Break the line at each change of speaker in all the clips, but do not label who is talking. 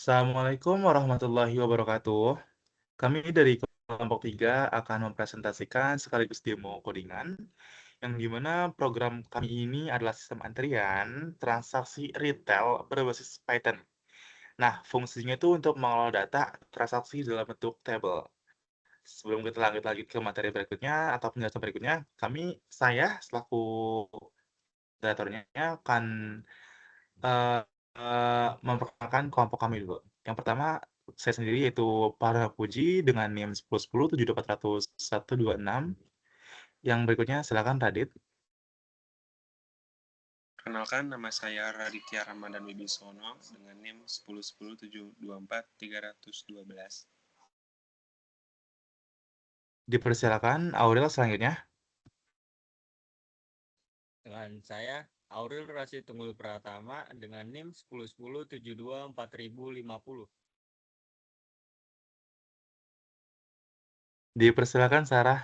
Assalamualaikum warahmatullahi wabarakatuh. Kami dari kelompok 3 akan mempresentasikan sekaligus demo codingan, yang dimana program kami ini adalah sistem antrian transaksi retail berbasis Python. Nah, fungsinya itu untuk mengelola data transaksi dalam bentuk table. Sebelum kita lanjut lagi ke materi berikutnya atau penjelasan berikutnya, saya selaku moderatornya akan eh, memperkenalkan kelompok kami dulu. Yang pertama, saya sendiri yaitu Puji dengan NIM 1010 7240126. Yang berikutnya silakan Radit.
Perkenalkan, nama saya Raditya Ramadan Wibisono dengan NIM 1010724312.
Dipersilakan Aurel selanjutnya.
Dengan saya Aurel Rasid Tunggul Pratama dengan NIM 1010724050.
Dipersilakan Sarah.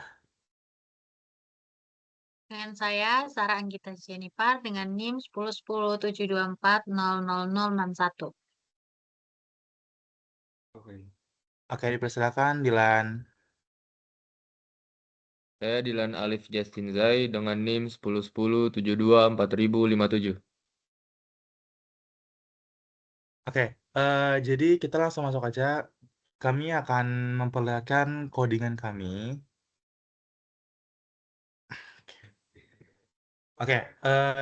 Dengan saya, Sarah Anggita Jennifer dengan NIM 101072400061.
Oke, dipersilakan Dilan.
Saya Dilan Alif Justin Zai dengan NIM 1010724057.
Oke, jadi kita langsung masuk aja. Kami akan memperlihatkan codingan kami. Oke,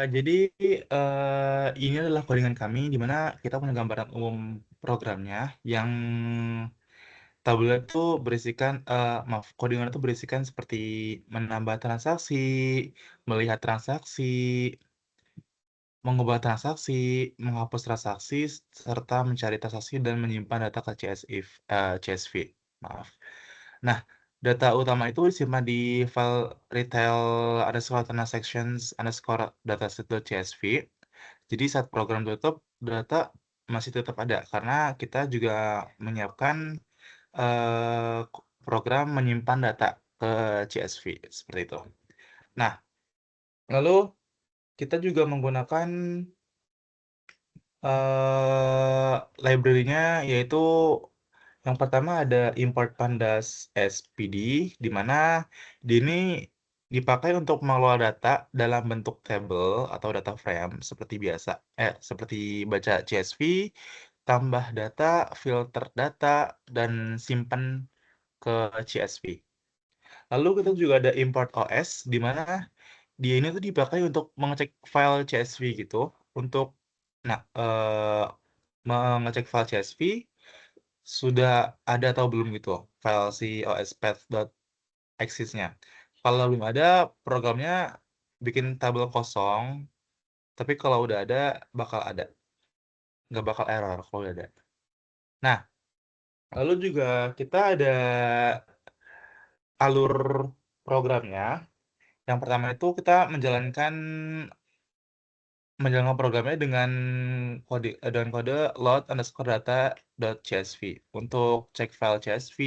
jadi ini adalah codingan kami di mana kita punya gambaran umum programnya yang tabel itu berisikan, codingan itu berisikan seperti menambah transaksi, melihat transaksi, mengubah transaksi, menghapus transaksi, serta mencari transaksi dan menyimpan data ke CSV. Maaf. Nah, data utama itu disimpan di file retail underscore transactions underscore dataset.csv. Jadi saat program tutup, data masih tetap ada karena kita juga menyiapkan program menyimpan data ke CSV seperti itu. Nah, lalu kita juga menggunakan library-nya, yaitu yang pertama ada import pandas SPD, di mana ini dipakai untuk mengelola data dalam bentuk table atau data frame seperti biasa, seperti baca CSV, tambah data, filter data, dan simpan ke CSV. Lalu kita juga ada import OS, di mana dia ini tuh dipakai untuk mengecek file CSV gitu, untuk mengecek file CSV sudah ada atau belum gitu, file si ospath.exist-nya. Kalau belum ada, programnya bikin tabel kosong, tapi kalau udah ada, bakal ada. Nggak bakal error kalau udah ada. Nah, lalu juga kita ada alur programnya. Yang pertama itu kita menjalankan programnya dengan kode load underscore data.csv untuk cek file CSV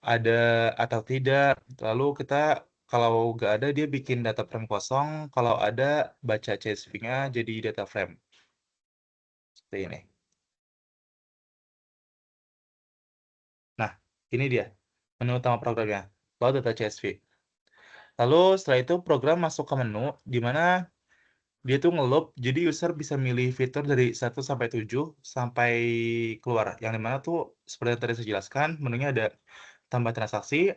ada atau tidak. Lalu kita kalau nggak ada dia bikin data frame kosong, kalau ada baca CSV-nya jadi data frame. Seperti ini. Nah, ini dia menu utama programnya, load data CSV. Lalu setelah itu program masuk ke menu di mana dia tuh ngeloop, jadi user bisa milih fitur dari 1 sampai 7 sampai keluar. Yang dimana tuh seperti yang tadi saya jelaskan, menunya ada tambah transaksi,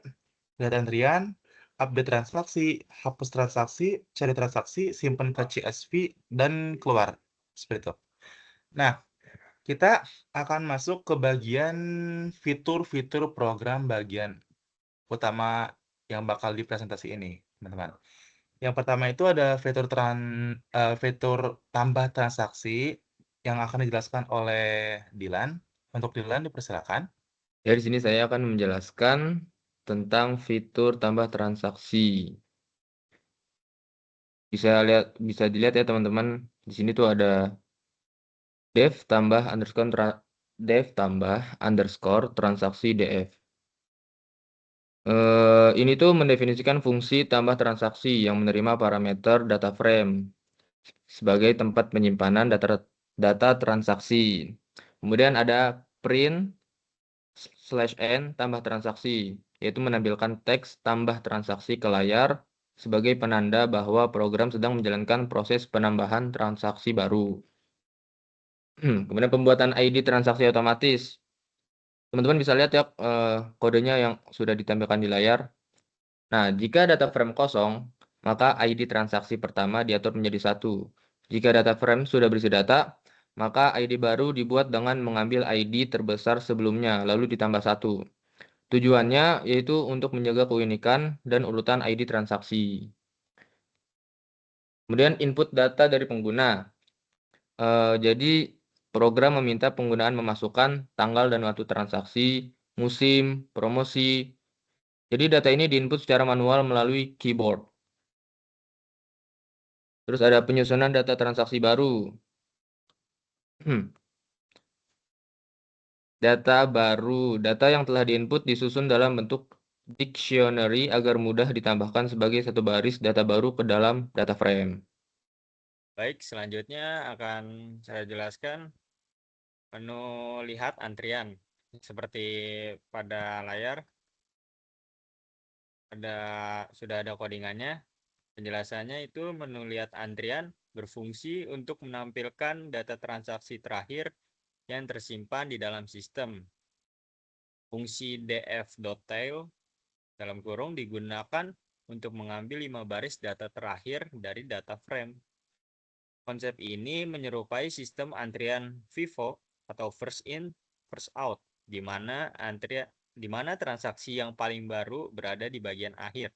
lihat antrian, update transaksi, hapus transaksi, cari transaksi, simpan ke CSV, dan keluar. Seperti itu. Nah, kita akan masuk ke bagian fitur-fitur program bagian utama yang bakal dipresentasi ini, teman-teman. Yang pertama itu ada fitur tambah transaksi yang akan dijelaskan oleh Dilan. Untuk Dilan dipersilakan.
Ya, di sini saya akan menjelaskan tentang fitur tambah transaksi. Bisa dilihat ya teman-teman, di sini tuh ada dev tambah underscore transaksi df. Ini tuh mendefinisikan fungsi tambah transaksi yang menerima parameter data frame sebagai tempat penyimpanan data transaksi. Kemudian ada print/n tambah transaksi, yaitu menampilkan teks tambah transaksi ke layar sebagai penanda bahwa program sedang menjalankan proses penambahan transaksi baru. Kemudian pembuatan ID transaksi otomatis. Teman-teman bisa lihat ya kodenya yang sudah ditampilkan di layar. Nah, jika data frame kosong, maka ID transaksi pertama diatur menjadi 1. Jika data frame sudah berisi data, maka ID baru dibuat dengan mengambil ID terbesar sebelumnya, lalu ditambah 1. Tujuannya yaitu untuk menjaga keunikan dan urutan ID transaksi. Kemudian input data dari pengguna. Jadi program meminta penggunaan memasukkan tanggal dan waktu transaksi, musim, promosi. Jadi data ini diinput secara manual melalui keyboard. Terus ada penyusunan data transaksi baru. Data baru, data yang telah diinput disusun dalam bentuk dictionary agar mudah ditambahkan sebagai satu baris data baru ke dalam data frame.
Baik, selanjutnya akan saya jelaskan menu lihat antrian. Seperti pada layar sudah ada codingannya. Penjelasannya itu menu lihat antrian berfungsi untuk menampilkan data transaksi terakhir yang tersimpan di dalam sistem. Fungsi df.tail dalam kurung digunakan untuk mengambil 5 baris data terakhir dari data frame. Konsep ini menyerupai sistem antrian FIFO atau first in, first out, di mana transaksi yang paling baru berada di bagian akhir.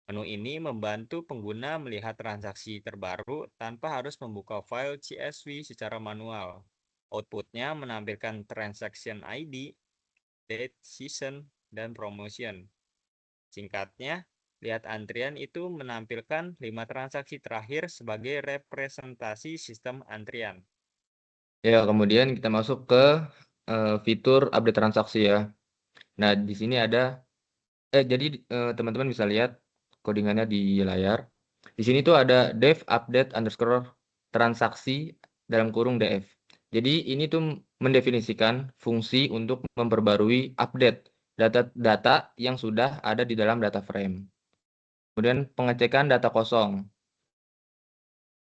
Menu ini membantu pengguna melihat transaksi terbaru tanpa harus membuka file CSV secara manual. Outputnya menampilkan transaction ID, date, season, dan promotion. Singkatnya, lihat antrian itu menampilkan 5 transaksi terakhir sebagai representasi sistem antrian.
Ya, kemudian kita masuk ke fitur update transaksi ya. Nah, di sini ada jadi teman-teman bisa lihat codingannya di layar. Di sini tuh ada dev update underscore transaksi dalam kurung df. Jadi ini tuh mendefinisikan fungsi untuk memperbarui update data yang sudah ada di dalam data frame. Kemudian pengecekan data kosong.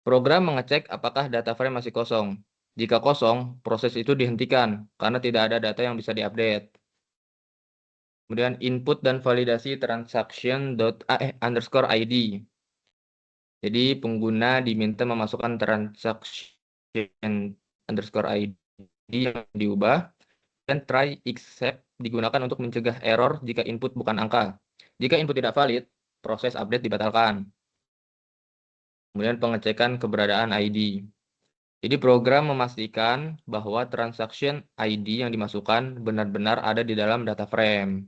Program mengecek apakah data frame masih kosong. Jika kosong, proses itu dihentikan karena tidak ada data yang bisa diupdate. Kemudian input dan validasi transaction underscore ID. Jadi pengguna diminta memasukkan transaction underscore ID yang diubah dan try except digunakan untuk mencegah error jika input bukan angka. Jika input tidak valid, proses update dibatalkan. Kemudian pengecekan keberadaan ID. Jadi program memastikan bahwa transaction ID yang dimasukkan benar-benar ada di dalam data frame.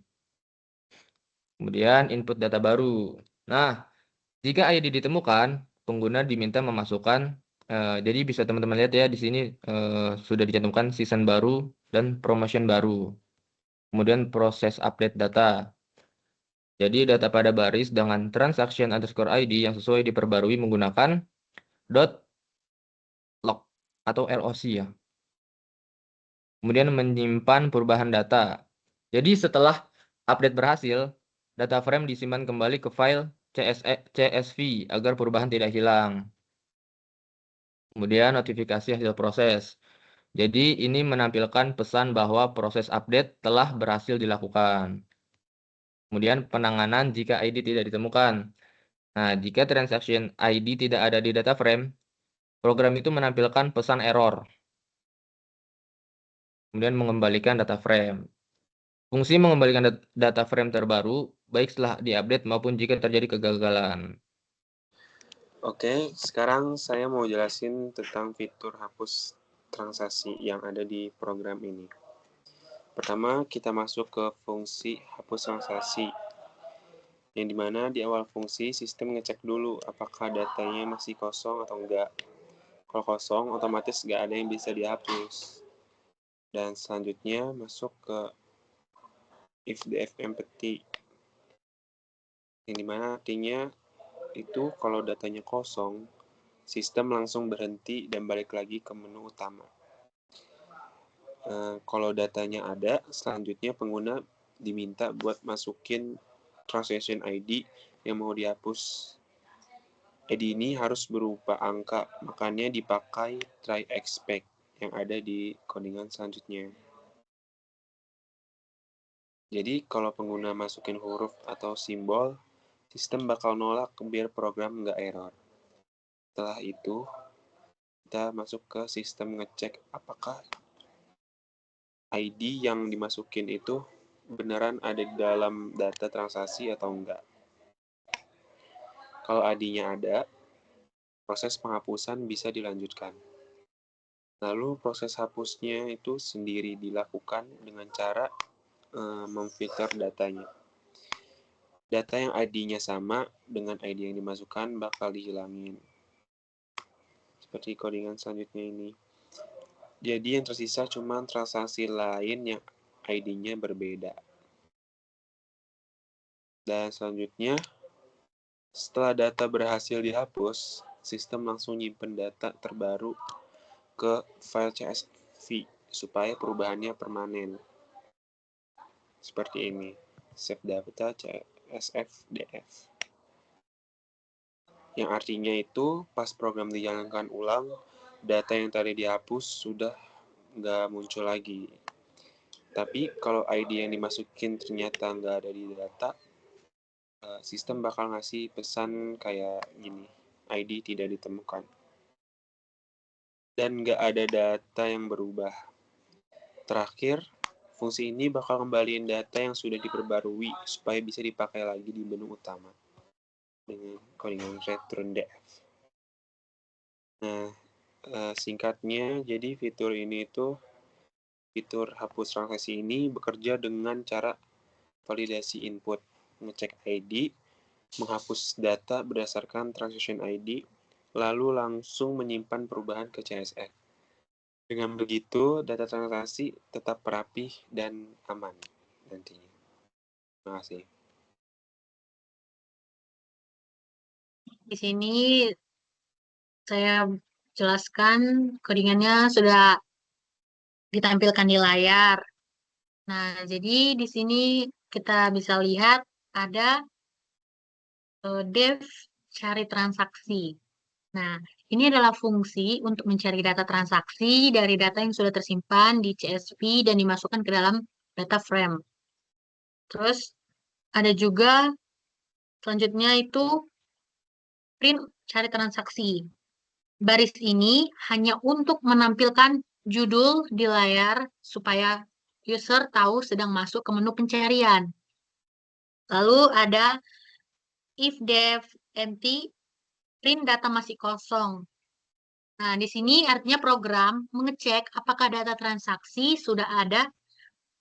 Kemudian input data baru. Nah, jika ID ditemukan, pengguna diminta memasukkan, jadi bisa teman-teman lihat ya di sini sudah dicantumkan season baru dan promotion baru. Kemudian proses update data. Jadi data pada baris dengan transaction underscore ID yang sesuai diperbarui menggunakan .log atau LOC ya. Kemudian menyimpan perubahan data. Jadi setelah update berhasil, data frame disimpan kembali ke file CSV agar perubahan tidak hilang. Kemudian notifikasi hasil proses. Jadi ini menampilkan pesan bahwa proses update telah berhasil dilakukan. Kemudian penanganan jika ID tidak ditemukan. Nah, jika transaction ID tidak ada di data frame, program itu menampilkan pesan error. Kemudian mengembalikan data frame. Fungsi mengembalikan data frame terbaru, baik setelah diupdate maupun jika terjadi kegagalan.
Oke, sekarang saya mau jelasin tentang fitur hapus transaksi yang ada di program ini. Pertama, kita masuk ke fungsi hapus transaksi, yang dimana di awal fungsi sistem ngecek dulu apakah datanya masih kosong atau enggak. Kalau kosong, otomatis nggak ada yang bisa dihapus. Dan selanjutnya masuk ke if df empty, yang dimana artinya itu kalau datanya kosong, sistem langsung berhenti dan balik lagi ke menu utama. Kalau datanya ada, selanjutnya pengguna diminta buat masukin transaction ID yang mau dihapus. ID ini harus berupa angka, makanya dipakai try expect yang ada di codingan selanjutnya. Jadi kalau pengguna masukin huruf atau simbol, sistem bakal nolak biar program nggak error. Setelah itu, kita masuk ke sistem ngecek apakah ID yang dimasukin itu beneran ada di dalam data transaksi atau enggak. Kalau ID-nya ada, proses penghapusan bisa dilanjutkan. Lalu proses hapusnya itu sendiri dilakukan dengan cara memfilter datanya. Data yang ID-nya sama dengan ID yang dimasukkan bakal dihilangin. Seperti codingan selanjutnya ini. Jadi yang tersisa cuma transaksi lain yang ID-nya berbeda. Dan selanjutnya, setelah data berhasil dihapus, sistem langsung nyimpen data terbaru ke file CSV supaya perubahannya permanen. Seperti ini, save data CSVDF. Yang artinya itu, pas program dijalankan ulang, data yang tadi dihapus sudah nggak muncul lagi. Tapi kalau ID yang dimasukin ternyata nggak ada di data, sistem bakal ngasih pesan kayak gini, ID tidak ditemukan. Dan nggak ada data yang berubah. Terakhir, fungsi ini bakal kembaliin data yang sudah diperbarui supaya bisa dipakai lagi di menu utama dengan codingan return df. Nah, singkatnya, jadi fitur ini itu fitur hapus transaksi ini bekerja dengan cara validasi input, ngecek ID, menghapus data berdasarkan transaction ID, lalu langsung menyimpan perubahan ke CSV. Dengan begitu, data transaksi tetap rapi dan aman nantinya. Terima kasih.
Di sini saya jelaskan codingannya sudah ditampilkan di layar. Nah, jadi di sini kita bisa lihat ada dev cari transaksi. Nah, ini adalah fungsi untuk mencari data transaksi dari data yang sudah tersimpan di CSV dan dimasukkan ke dalam data frame. Terus ada juga selanjutnya itu print cari transaksi. Baris ini hanya untuk menampilkan judul di layar supaya user tahu sedang masuk ke menu pencarian. Lalu ada if def empty, print data masih kosong. Nah, di sini artinya program mengecek apakah data transaksi sudah ada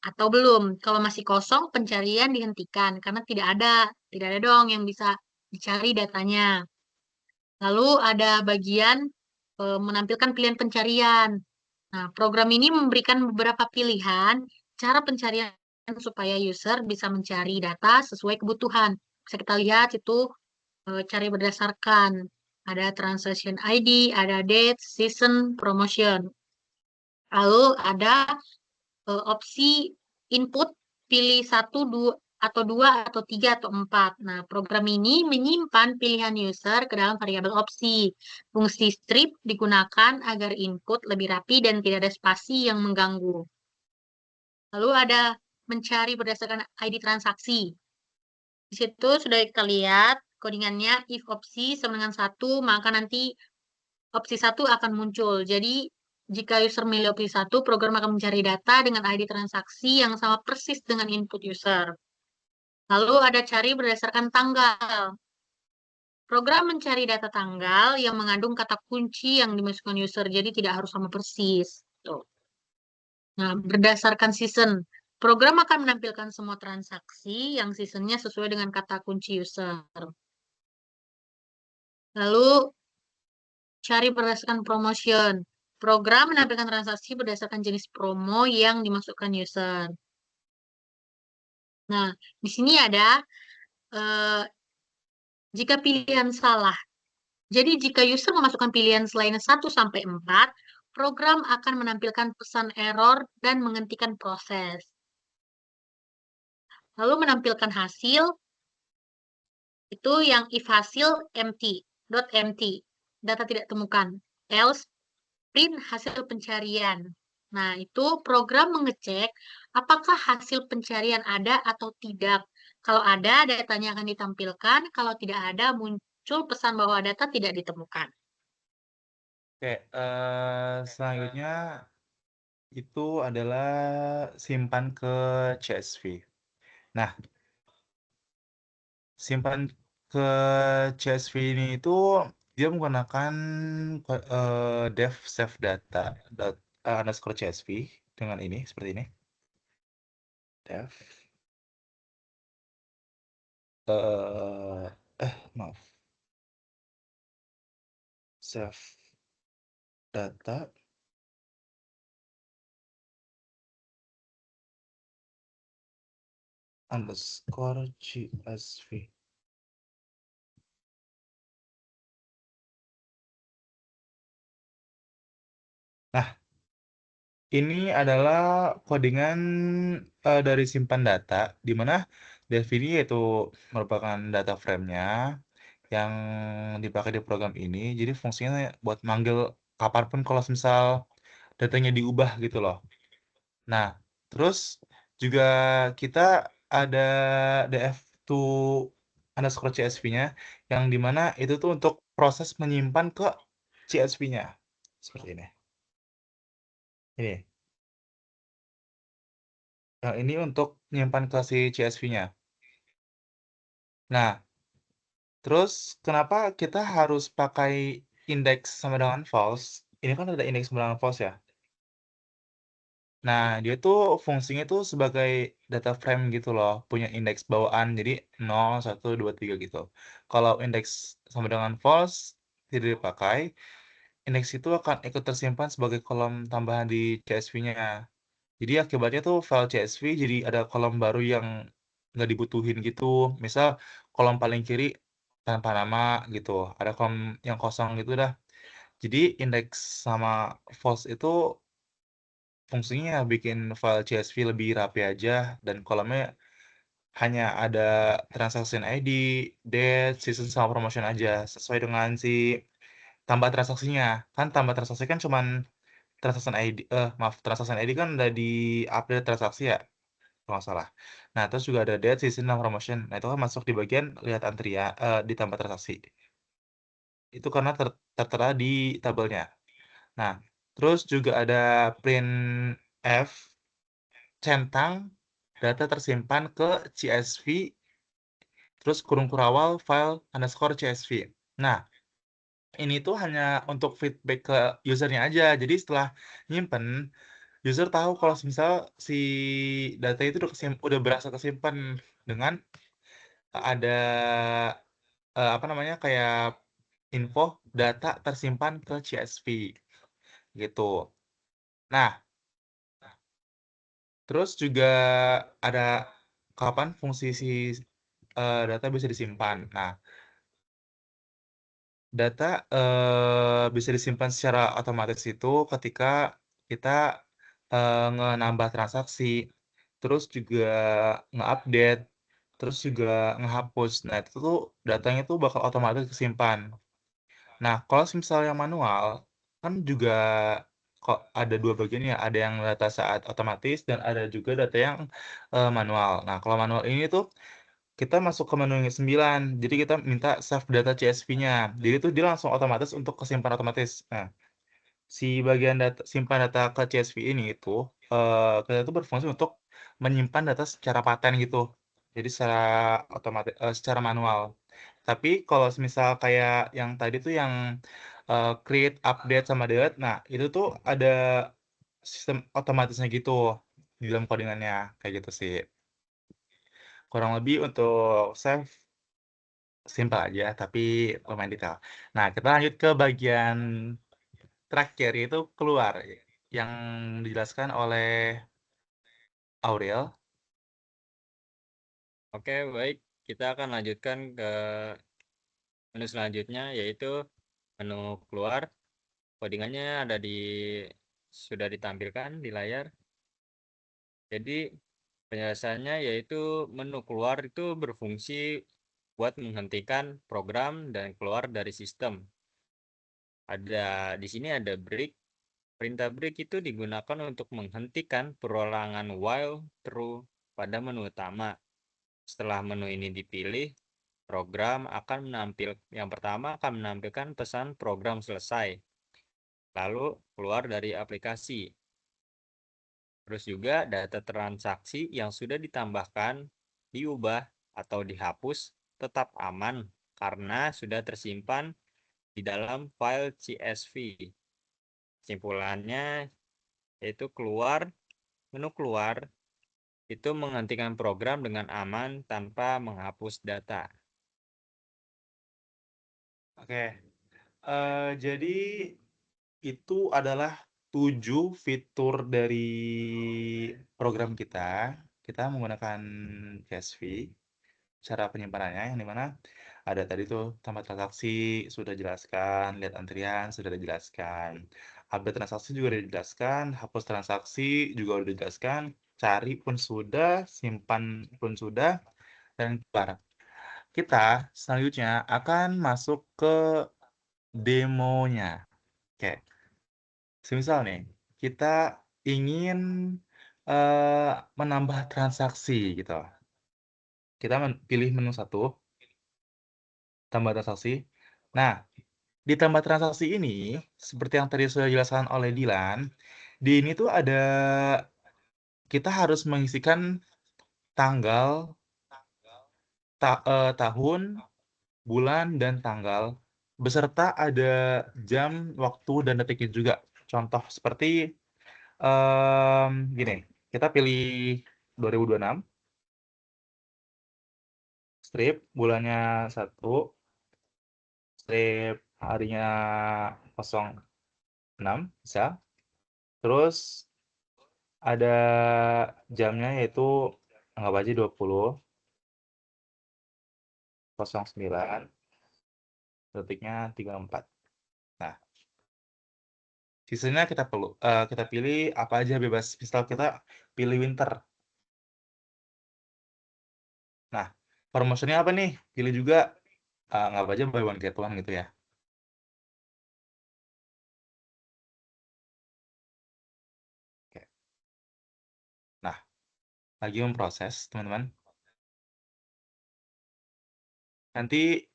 atau belum. Kalau masih kosong, pencarian dihentikan karena tidak ada dong yang bisa dicari datanya. Lalu ada bagian menampilkan pilihan pencarian. Nah, program ini memberikan beberapa pilihan cara pencarian supaya user bisa mencari data sesuai kebutuhan. Bisa kita lihat itu cari berdasarkan ada transaction ID, ada date, season, promotion. Lalu ada opsi input pilih 1, 2 atau 2 atau 3 atau 4. Nah, program ini menyimpan pilihan user ke dalam variabel opsi. Fungsi strip digunakan agar input lebih rapi dan tidak ada spasi yang mengganggu. Lalu ada mencari berdasarkan ID transaksi. Di situ sudah kita lihat codingannya if opsi sama dengan 1, maka nanti opsi 1 akan muncul. Jadi, jika user memilih opsi 1, program akan mencari data dengan ID transaksi yang sama persis dengan input user. Lalu ada cari berdasarkan tanggal. Program mencari data tanggal yang mengandung kata kunci yang dimasukkan user, jadi tidak harus sama persis. Tuh. Nah, berdasarkan season. Program akan menampilkan semua transaksi yang seasonnya sesuai dengan kata kunci user. Lalu, cari berdasarkan promotion. Program menampilkan transaksi berdasarkan jenis promo yang dimasukkan user. Nah, di sini ada jika pilihan salah. Jadi, jika user memasukkan pilihan selain 1 sampai 4, program akan menampilkan pesan error dan menghentikan proses. Lalu menampilkan hasil, itu yang if hasil empty, data tidak temukan. Else, print hasil pencarian. Nah, itu program mengecek apakah hasil pencarian ada atau tidak. Kalau ada, datanya akan ditampilkan. Kalau tidak ada, muncul pesan bahwa data tidak ditemukan.
Oke, selanjutnya itu adalah simpan ke CSV. Nah, simpan ke CSV ini itu dia menggunakan def save data underscore CSV dengan ini seperti ini. Def maaf. Save data underscore CSV. Nah, ini adalah codingan dari simpan data, di mana def ini yaitu merupakan data frame-nya yang dipakai di program ini. Jadi fungsinya buat manggil kapanpun kalau misal datanya diubah gitu loh. Nah, terus juga kita ada df2 underscore CSV-nya yang dimana itu tuh untuk proses menyimpan ke CSV-nya. Seperti ini. Ini. Yang ini untuk menyimpan ke si CSV-nya. Nah, terus kenapa kita harus pakai indeks sama dengan false? Ini kan ada indeks sama dengan false ya. Nah, dia tuh fungsinya tuh sebagai data frame gitu loh, punya indeks bawaan, jadi 0, 1, 2, 3 gitu. Kalau indeks sama dengan false tidak dipakai, indeks itu akan ikut tersimpan sebagai kolom tambahan di CSV-nya. Jadi akibatnya tuh file CSV jadi ada kolom baru yang nggak dibutuhin gitu. Misal kolom paling kiri tanpa nama gitu, ada kolom yang kosong gitu dah. Jadi indeks sama false itu fungsinya bikin file CSV lebih rapi aja dan kolomnya hanya ada transaction ID, date, season sama promotion aja sesuai dengan si tambah transaksinya. Kan tambah transaksi kan cuman transaction ID transaction ID kan udah di update transaksi ya kalau nggak salah. Nah, terus juga ada date, season sama promotion. Nah, itu kan masuk di bagian lihat antrian di tambah transaksi. Itu karena tertera di tabelnya. Nah, terus juga ada print F centang data tersimpan ke CSV terus kurung kurawal file underscore CSV. Nah, ini tuh hanya untuk feedback ke usernya aja. Jadi setelah nyimpen, user tahu kalau misal si data itu udah berasa kesimpan dengan ada apa namanya kayak info data tersimpan ke CSV gitu. Nah, terus juga ada kapan fungsi si data bisa disimpan. Nah, data bisa disimpan secara otomatis itu ketika kita nambah transaksi, terus juga nge-update, terus juga ngehapus. Nah, itu tuh datanya tuh bakal otomatis kesimpan. Nah, kalau misalnya yang manual, kan juga kok ada dua bagian ya, ada yang data saat otomatis dan ada juga data yang manual. Nah, kalau manual ini tuh kita masuk ke menu yang 9, jadi kita minta save data CSV-nya. Jadi itu dia langsung otomatis untuk kesimpan otomatis. Nah, si bagian data simpan data ke CSV ini itu kita itu berfungsi untuk menyimpan data secara paten gitu. Jadi secara otomatis secara manual. Tapi kalau misal kayak yang tadi tuh yang create, update sama delete, nah itu tuh ada sistem otomatisnya gitu di dalam codingannya kayak gitu sih. Kurang lebih untuk save simpel aja tapi lumayan detail. Nah, kita lanjut ke bagian terakhir yaitu keluar yang dijelaskan oleh Aurel.
Oke, baik. Kita akan lanjutkan ke menu selanjutnya, yaitu menu keluar. Codingannya sudah ditampilkan di layar. Jadi penjelasannya yaitu menu keluar itu berfungsi buat menghentikan program dan keluar dari sistem. Di sini ada break. Perintah break itu digunakan untuk menghentikan perolangan while true pada menu utama. Setelah menu ini dipilih, yang pertama akan menampilkan pesan program selesai, lalu keluar dari aplikasi. Terus juga data transaksi yang sudah ditambahkan, diubah, atau dihapus tetap aman karena sudah tersimpan di dalam file CSV. Kesimpulannya yaitu menu keluar itu menghentikan program dengan aman tanpa menghapus data.
Oke. Jadi itu adalah 7 fitur dari program kita. Kita menggunakan CSV. Cara penyimpanannya yang dimana ada tadi tuh tambah transaksi sudah jelaskan, lihat antrian sudah dijelaskan, update transaksi juga udah dijelaskan, hapus transaksi juga udah dijelaskan, cari pun sudah, simpan pun sudah, dan keluar. Kita selanjutnya akan masuk ke demonya. Oke, semisal nih kita ingin menambah transaksi gitu. Kita pilih menu 1, tambah transaksi. Nah, di tambah transaksi ini, seperti yang tadi sudah dijelaskan oleh Dilan, di ini tuh kita harus mengisikan tanggal, tahun, bulan, dan tanggal, beserta ada jam, waktu, dan detiknya juga. Contoh seperti gini, kita pilih 2026, strip, bulannya 1, strip, harinya 06, bisa. Terus ada jamnya yaitu anggap aja 20.09, detiknya 34. Nah, sisanya kita pilih apa aja bebas. Misal kita pilih winter. Nah, promotionnya apa nih? Pilih juga anggap aja buy one get one gitu ya. Oke. Nah, lagi memproses teman-teman. Nanti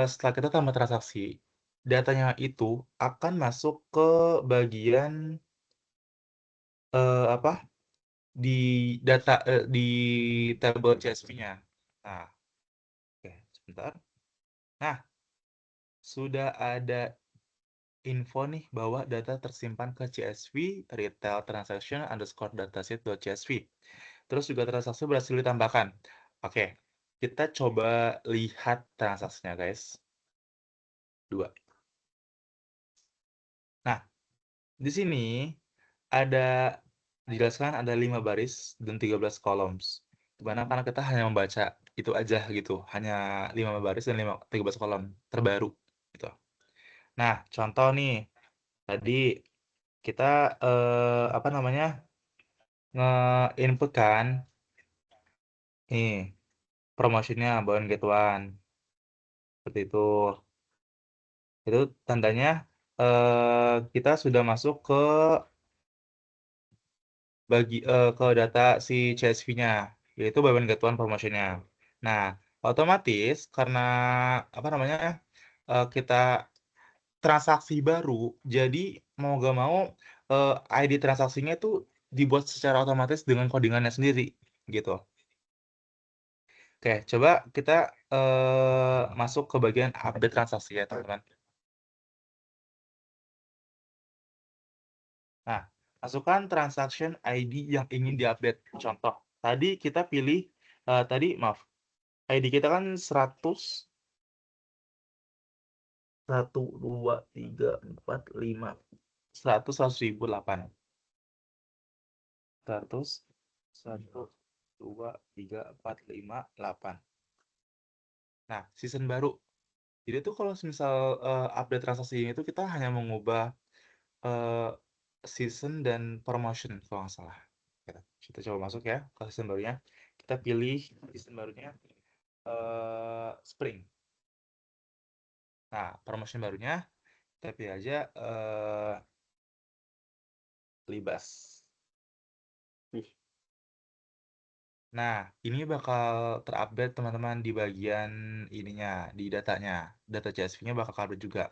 setelah kita tambah transaksi, datanya itu akan masuk ke bagian apa? Di di tabel CSV-nya. Nah, oke, sebentar. Nah, sudah ada info nih bahwa data tersimpan ke CSV retail transaction underscore dataset.csv. Terus juga transaksi berhasil ditambahkan. Oke, kita coba lihat transaksinya, guys. 2. Nah, di sini dijelaskan ada 5 baris dan 13 columns. Dimana karena kita hanya membaca itu aja gitu, hanya 5 baris dan 13 kolom terbaru gitu. Nah, contoh nih, tadi kita apa namanya, nge-input kan, nih promotionnya buy one get one, seperti itu. Itu tandanya kita sudah masuk ke data si CSV-nya, yaitu buy one get one promotionnya. Nah, otomatis karena apa namanya, kita transaksi baru, jadi mau gak mau ID transaksinya itu dibuat secara otomatis dengan codingannya sendiri gitu. Oke, coba kita masuk ke bagian update transaksi ya teman-teman. Nah, masukkan transaction ID yang ingin diupdate. Contoh, tadi kita pilih, maaf, ID kita kan 100, 1, 2, 3, 4, 5, 100, 100.008. 100, 1, 2, 3, 4, 5, 8. Nah, season baru Jadi tuh kalau misal update transaksi ini tuh kita hanya mengubah season dan promotion kalau nggak salah. Kita coba masuk ya ke season barunya. Kita pilih season barunya spring. Nah, promotion barunya kita pilih aja libas. Nah, ini bakal terupdate teman-teman di bagian ininya, di datanya. Data CSV-nya bakal update juga.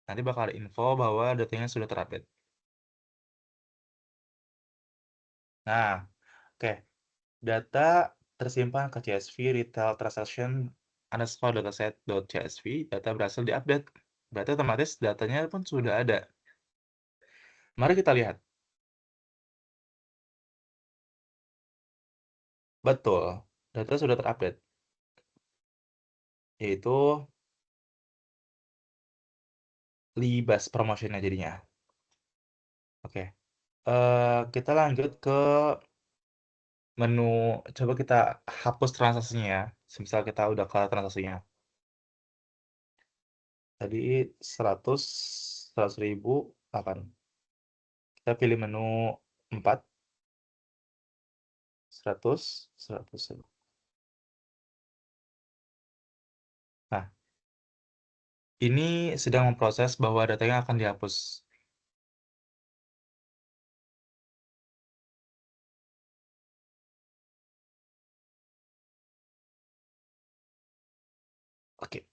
Nanti bakal ada info bahwa datanya sudah terupdate. Nah, oke. Data tersimpan ke CSV retail transaction underscore dataset.csv, data berhasil diupdate. Berarti otomatis datanya pun sudah ada. Mari kita lihat. Betul, data sudah terupdate. Yaitu libas promotionnya jadinya. Oke. Kita lanjut ke menu, coba kita hapus transaksinya ya. Misal kita udah kelar transaksinya. Tadi 100 ribu akan. Kita pilih menu 4. 100. Nah, ini sedang memproses bahwa datanya akan dihapus. Oke.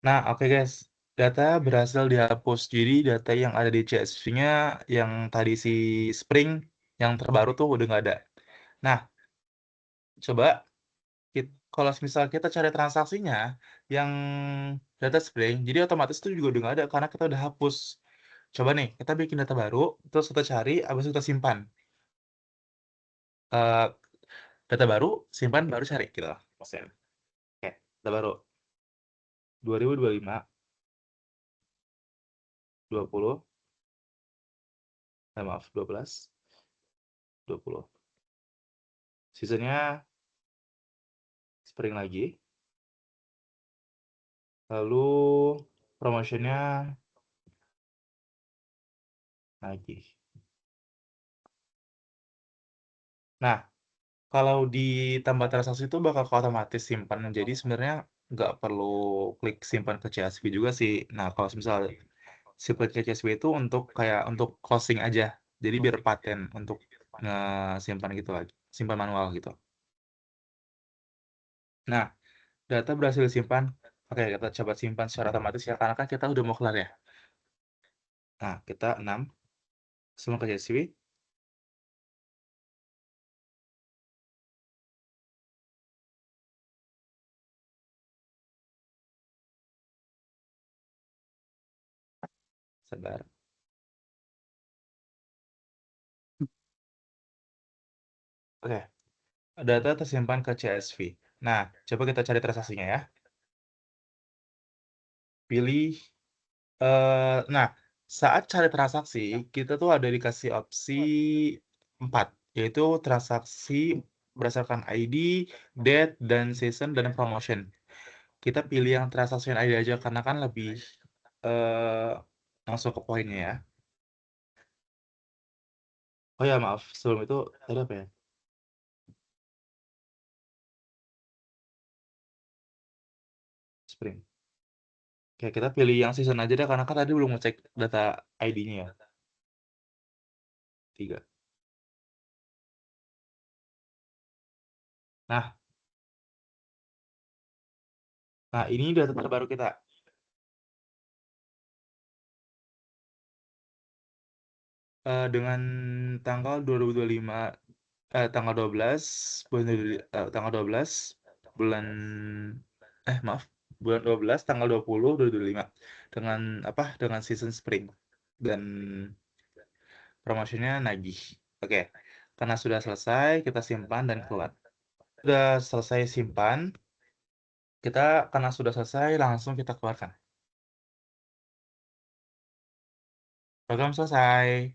Nah, oke guys. Data berhasil dihapus. Jadi data yang ada di CSV-nya yang tadi si Spring yang terbaru tuh udah nggak ada. Nah, coba kalau misal kita cari transaksinya yang data Spring, jadi otomatis itu juga udah nggak ada karena kita udah hapus. Coba nih, kita bikin data baru, terus kita cari, habis itu kita simpan. Eh, Data baru, simpan, baru cari gitu. Maksudnya. Oke, data baru. 2025, 20, maaf, 12, 20. Seasonnya Spring lagi. Lalu promotionnya lagi. Nah, kalau ditambah transaksi itu bakal otomatis simpan. Jadi sebenarnya nggak perlu klik simpan ke CSV juga sih. Nah, kalau misal simpan ke CSV itu untuk kayak untuk closing aja. Jadi biar paten untuk simpan gitu lagi. Simpan manual gitu. Nah, data berhasil disimpan. Oke, kita coba simpan secara otomatis ya. Karena kan kita udah mau kelar ya. Nah, kita 6. Semua ke CSV. Sabar. Oke. Data tersimpan ke CSV. Nah, coba kita cari transaksinya ya. Pilih, nah, saat cari transaksi, kita tuh ada dikasih opsi 4, yaitu transaksi berdasarkan ID, date, dan season, dan promotion. Kita pilih yang transaksi ID aja, karena kan lebih langsung ke poinnya ya. Oh ya, maaf, sebelum itu, tadi apa ya? Spring. Oke, kita pilih yang season aja deh, karena kan tadi belum ngecek data ID-nya ya. 3. Nah, ini data terbaru kita. Dengan tanggal 2025, tanggal 12 bulan tanggal 12 bulan maaf, bulan 12 tanggal 20 2025 dengan dengan season spring dan promotionnya nagih. Oke, karena sudah selesai kita simpan dan keluar. Sudah selesai simpan, Kita karena sudah selesai, langsung kita keluarkan. Program selesai.